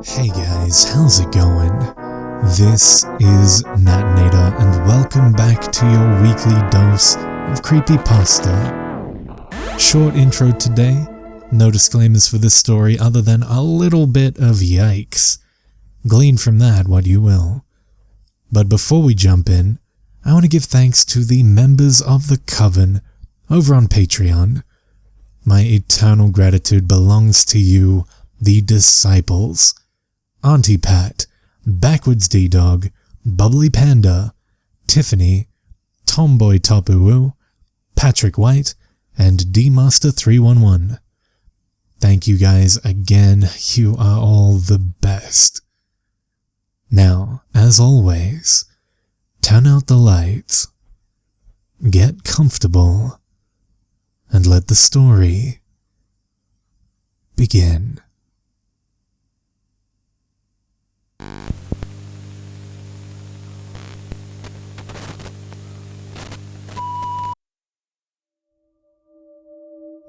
Hey guys, how's it going? This is Natnator and welcome back to your weekly dose of Creepypasta. Short intro today, no disclaimers for this story other than a little bit of yikes. Glean from that what you will. But before we jump in, I want to give thanks to the members of the Coven over on Patreon. My eternal gratitude belongs to you, the Disciples. Auntie Pat, Backwards D-Dog, Bubbly Panda, Tiffany, Tomboy Topu, Patrick White, and D-Master311. Thank you guys again, you are all the best. Now, as always, turn out the lights, get comfortable, and let the story begin.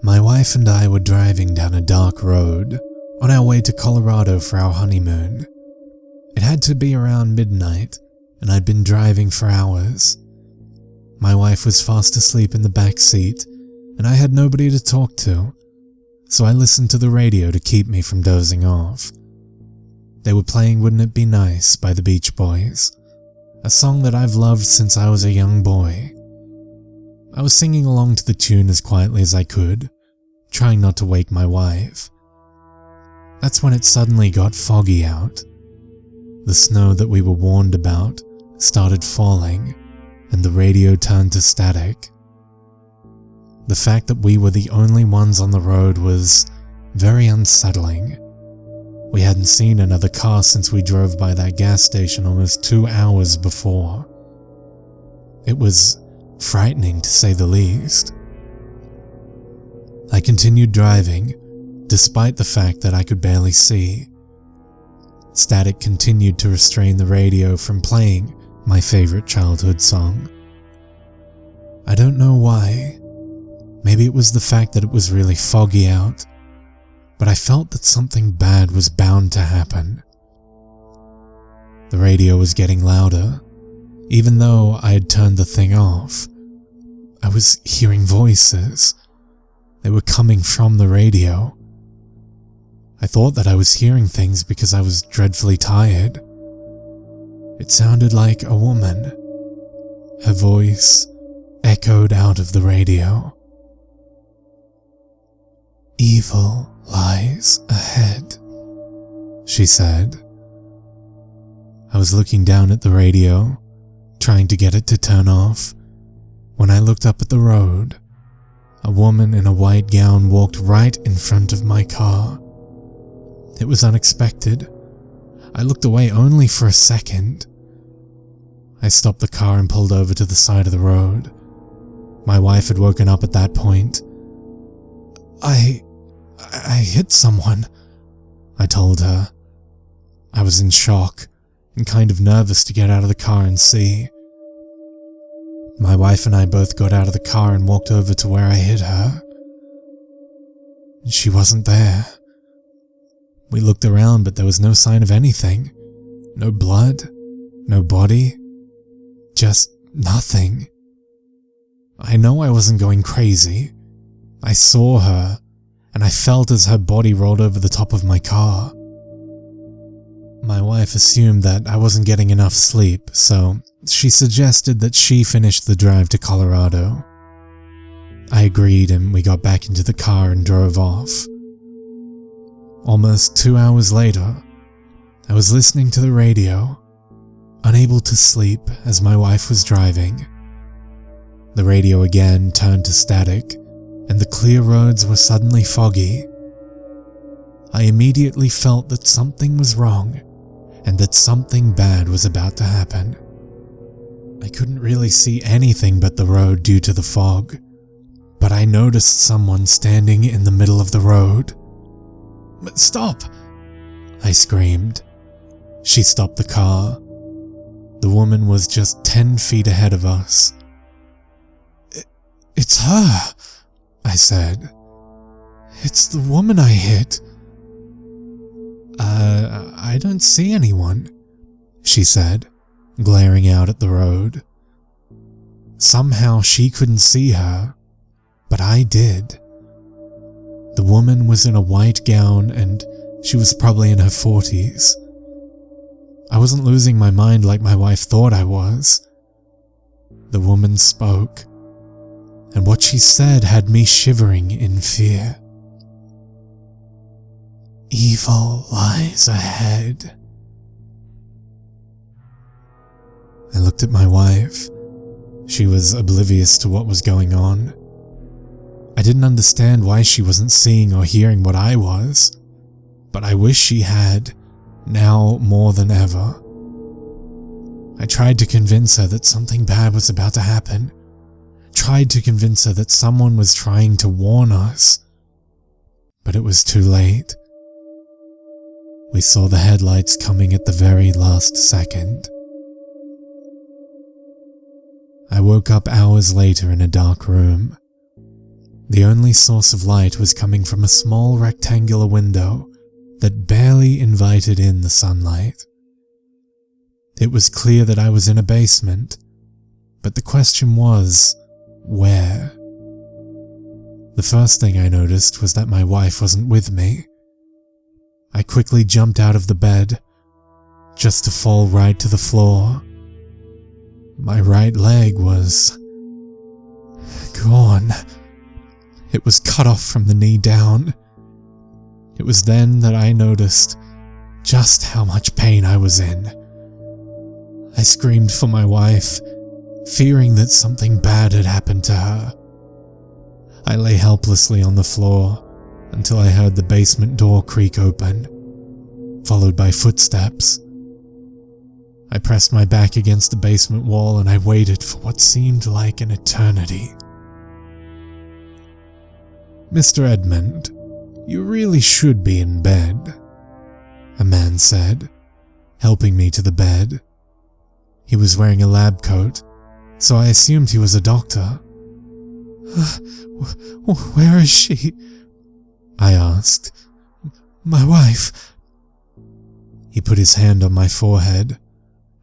My wife and I were driving down a dark road on our way to Colorado for our honeymoon. It had to be around midnight, and I'd been driving for hours. My wife was fast asleep in the back seat, and I had nobody to talk to, so I listened to the radio to keep me from dozing off. They were playing Wouldn't It Be Nice by the Beach Boys, a song that I've loved since I was a young boy. I was singing along to the tune as quietly as I could, trying not to wake my wife. That's when it suddenly got foggy out. The snow that we were warned about started falling, and the radio turned to static. The fact that we were the only ones on the road was very unsettling. We hadn't seen another car since we drove by that gas station almost 2 hours before. It was frightening to say the least. I continued driving, despite the fact that I could barely see. Static continued to restrain the radio from playing my favorite childhood song. I don't know why. Maybe it was the fact that it was really foggy out, but I felt that something bad was bound to happen. The radio was getting louder. Even though I had turned the thing off, I was hearing voices. They were coming from the radio. I thought that I was hearing things because I was dreadfully tired. It sounded like a woman. Her voice echoed out of the radio. "Evil lies ahead," she said. I was looking down at the radio, trying to get it to turn off, when I looked up at the road. A woman in a white gown walked right in front of my car. It was unexpected. I looked away only for a second. I stopped the car and pulled over to the side of the road. My wife had woken up at that point. I hit someone," I told her. I was in shock and kind of nervous to get out of the car and see. My wife and I both got out of the car and walked over to where I hit her. She wasn't there. We looked around, but there was no sign of anything. No blood, no body, just nothing. I know I wasn't going crazy. I saw her, and I felt as her body rolled over the top of my car. My wife assumed that I wasn't getting enough sleep, so she suggested that she finish the drive to Colorado. I agreed, and we got back into the car and drove off. Almost 2 hours later, I was listening to the radio, unable to sleep as my wife was driving. The radio again turned to static, and the clear roads were suddenly foggy. I immediately felt that something was wrong, and that something bad was about to happen. I couldn't really see anything but the road due to the fog, but I noticed someone standing in the middle of the road. "Stop!" I screamed. She stopped the car. The woman was just 10 feet ahead of us. "It's her," I said. "It's the woman I hit." I don't see anyone," she said, glaring out at the road. Somehow she couldn't see her, but I did. The woman was in a white gown and she was probably in her 40s. I wasn't losing my mind like my wife thought I was. The woman spoke, and what she said had me shivering in fear. "Evil lies ahead." I looked at my wife. She was oblivious to what was going on. I didn't understand why she wasn't seeing or hearing what I was, but I wish she had, now more than ever. I tried to convince her that something bad was about to happen, tried to convince her that someone was trying to warn us, but it was too late. We saw the headlights coming at the very last second. I woke up hours later in a dark room. The only source of light was coming from a small rectangular window that barely invited in the sunlight. It was clear that I was in a basement, but the question was, where? The first thing I noticed was that my wife wasn't with me. I quickly jumped out of the bed, just to fall right to the floor. My right leg was gone. It was cut off from the knee down. It was then that I noticed just how much pain I was in. I screamed for my wife, fearing that something bad had happened to her. I lay helplessly on the floor until I heard the basement door creak open, followed by footsteps. I pressed my back against the basement wall and I waited for what seemed like an eternity. "Mr. Edmund, you really should be in bed," a man said, helping me to the bed. He was wearing a lab coat, so I assumed he was a doctor. "Where is she?" I asked. "My wife." He put his hand on my forehead,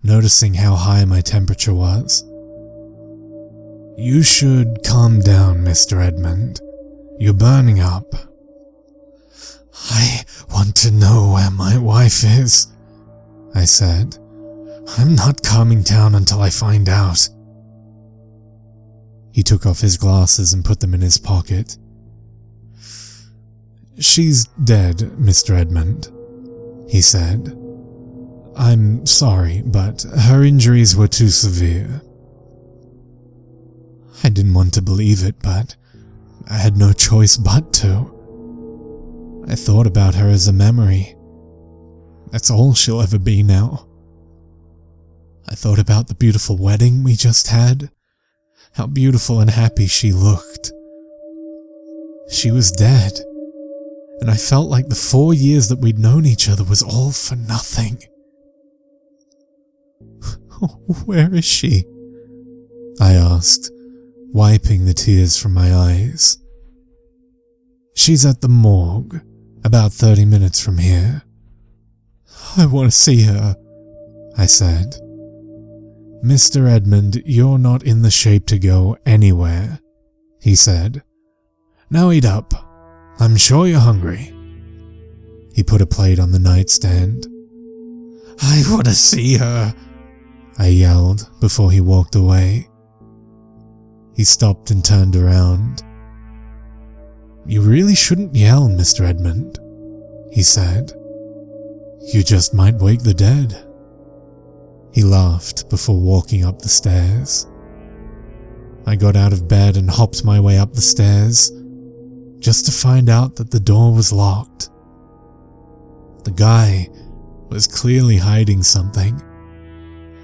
noticing how high my temperature was. "You should calm down, Mr. Edmund. You're burning up." "I want to know where my wife is," I said. "I'm not calming down until I find out." He took off his glasses and put them in his pocket. "She's dead, Mr. Edmund," he said. "I'm sorry, but her injuries were too severe." I didn't want to believe it, but I had no choice but to. I thought about her as a memory. That's all she'll ever be now. I thought about the beautiful wedding we just had, how beautiful and happy she looked. She was dead, and I felt like the 4 years that we'd known each other was all for nothing. "Where is she?" I asked, wiping the tears from my eyes. "She's at the morgue, about 30 minutes from here." "I want to see her," I said. "Mr. Edmund, you're not in the shape to go anywhere," he said. "Now eat up. I'm sure you're hungry." He put a plate on the nightstand. "I want to see her," I yelled before he walked away. He stopped and turned around. "You really shouldn't yell, Mr. Edmund," he said. "You just might wake the dead." He laughed before walking up the stairs. I got out of bed and hopped my way up the stairs, just to find out that the door was locked. The guy was clearly hiding something,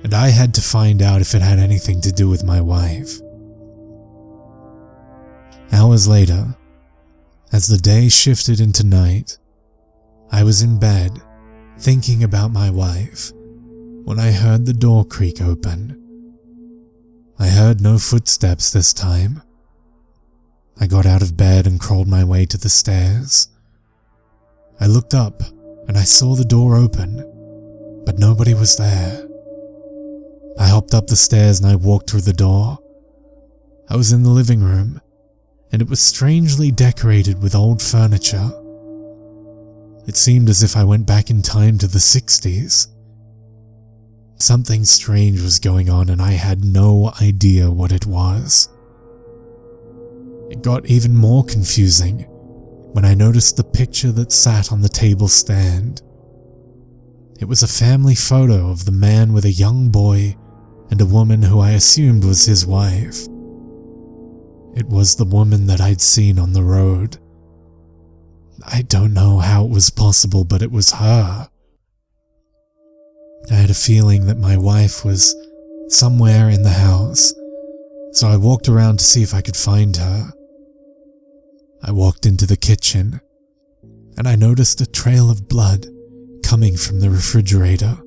and I had to find out if it had anything to do with my wife. Hours later, as the day shifted into night, I was in bed, thinking about my wife, when I heard the door creak open. I heard no footsteps this time. I got out of bed and crawled my way to the stairs. I looked up and I saw the door open, but nobody was there. I hopped up the stairs and I walked through the door. I was in the living room, and it was strangely decorated with old furniture. It seemed as if I went back in time to the 60s. Something strange was going on and I had no idea what it was. It got even more confusing when I noticed the picture that sat on the table stand. It was a family photo of the man with a young boy and a woman who I assumed was his wife. It was the woman that I'd seen on the road. I don't know how it was possible, but it was her. I had a feeling that my wife was somewhere in the house, so I walked around to see if I could find her. I walked into the kitchen, and I noticed a trail of blood coming from the refrigerator.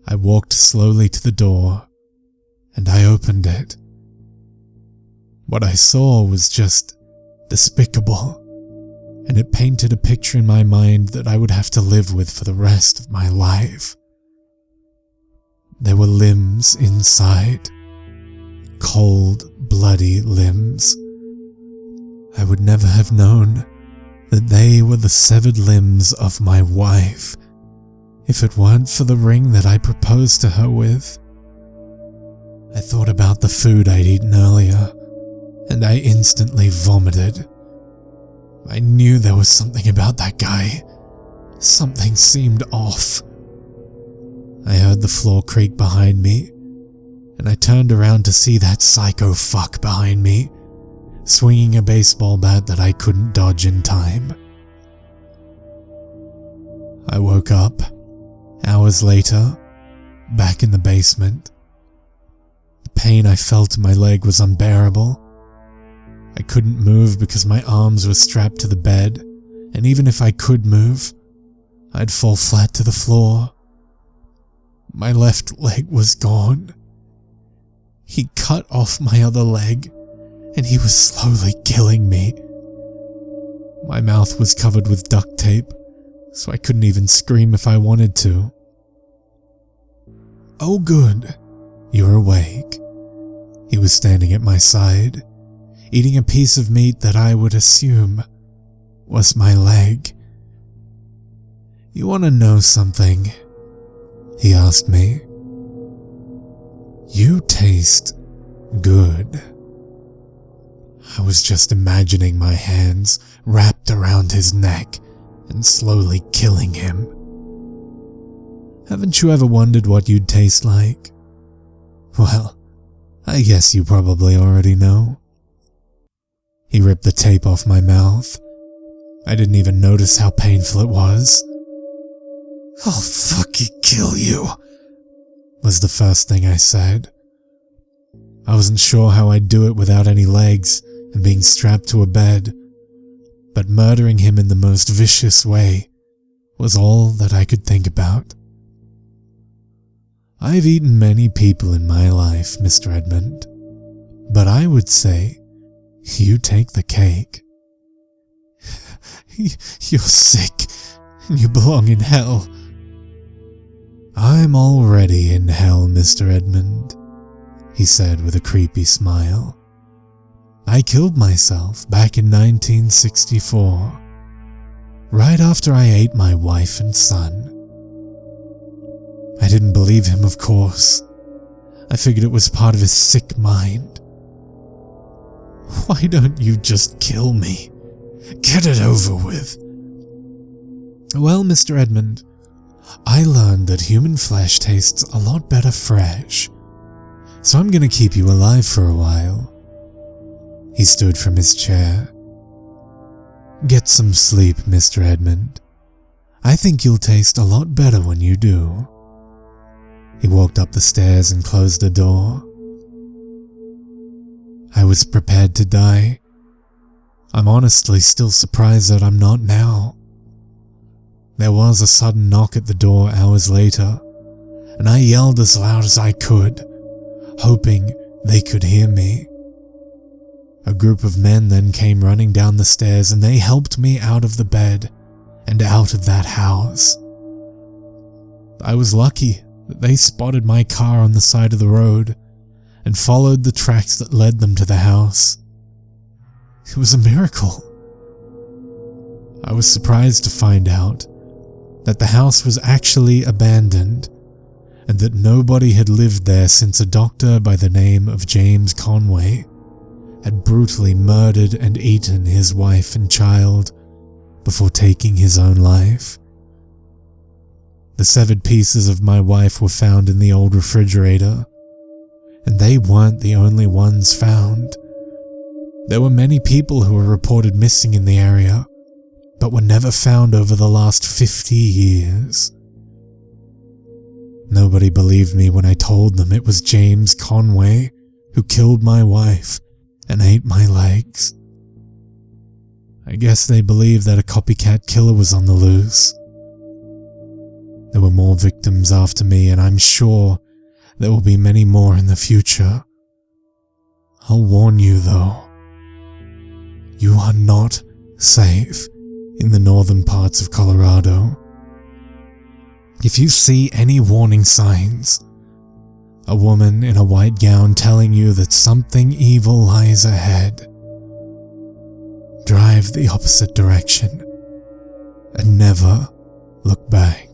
I walked slowly to the door, and I opened it. What I saw was just despicable, and it painted a picture in my mind that I would have to live with for the rest of my life. There were limbs inside. Cold, bloody limbs. I would never have known that they were the severed limbs of my wife if it weren't for the ring that I proposed to her with. I thought about the food I'd eaten earlier, and I instantly vomited. I knew there was something about that guy. Something seemed off. I heard the floor creak behind me, and I turned around to see that psycho fuck behind me, swinging a baseball bat that I couldn't dodge in time. I woke up, hours later, back in the basement. The pain I felt in my leg was unbearable. I couldn't move because my arms were strapped to the bed, and even if I could move, I'd fall flat to the floor. My left leg was gone. He cut off my other leg, and he was slowly killing me. My mouth was covered with duct tape, so I couldn't even scream if I wanted to. "Oh good, you're awake." He was standing at my side, eating a piece of meat that I would assume was my leg. "You want to know something?" he asked me. "You taste good." I was just imagining my hands wrapped around his neck and slowly killing him. Haven't you ever wondered what you'd taste like? Well, I guess you probably already know. He ripped the tape off my mouth. I didn't even notice how painful it was. "I'll fucking kill you," was the first thing I said. I wasn't sure how I'd do it without any legs and being strapped to a bed, but murdering him in the most vicious way was all that I could think about. I've eaten many people in my life, Mr. Edmund, but I would say you take the cake. You're sick, and you belong in hell. I'm already in hell, Mr. Edmund, he said with a creepy smile. I killed myself back in 1964, right after I ate my wife and son. I didn't believe him, of course. I figured it was part of his sick mind. Why don't you just kill me? Get it over with. Well, Mr. Edmund, I learned that human flesh tastes a lot better fresh, so I'm gonna keep you alive for a while. He stood from his chair. Get some sleep, Mr. Edmund. I think you'll taste a lot better when you do. He walked up the stairs and closed the door. I was prepared to die. I'm honestly still surprised that I'm not now. There was a sudden knock at the door hours later, and I yelled as loud as I could, hoping they could hear me. A group of men then came running down the stairs and they helped me out of the bed and out of that house. I was lucky that they spotted my car on the side of the road and followed the tracks that led them to the house. It was a miracle. I was surprised to find out that the house was actually abandoned and that nobody had lived there since a doctor by the name of James Conway had brutally murdered and eaten his wife and child before taking his own life. The severed pieces of my wife were found in the old refrigerator, and they weren't the only ones found. There were many people who were reported missing in the area, but were never found over the last 50 years. Nobody believed me when I told them it was James Conway who killed my wife and ate my legs. I guess they believed that a copycat killer was on the loose. There were more victims after me, and I'm sure there will be many more in the future. I'll warn you though, you are not safe in the northern parts of Colorado. If you see any warning signs, a woman in a white gown telling you that something evil lies ahead, drive the opposite direction and never look back.